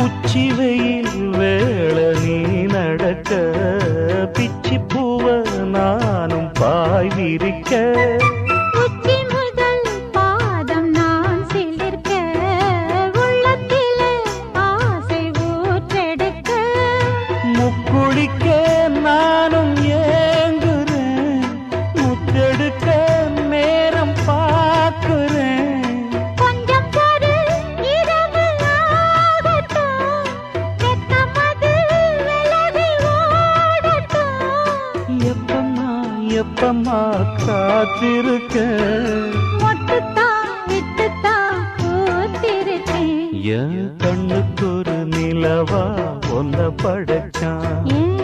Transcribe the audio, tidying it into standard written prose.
உச்சி வெயில் வேள நீ நடக்க பிச்சி பூவ நானும் பாய் விரிக்க உச்சி முதல் பாதம் நான் சிலிர்க்க உள்ளத்திலே ஆசை ஊற்றெடுக்க முக்குளிக்க நானும் ஏங்குறேன் முத்தெடுக்க நேரம் பார்க்கிறேன் கொஞ்சம் பொறு இரவு ஆகட்டும் வெட்கமது விலகி ஓடட்டும் எப்பம்மா காத்திருக்க மொட்டுத்தான் விட்டுத்தான் பூத்திருக்கேன் என் கண்ணுக்கு ஒரு நிலவா ஒன்ன படைச்சான் ஏன்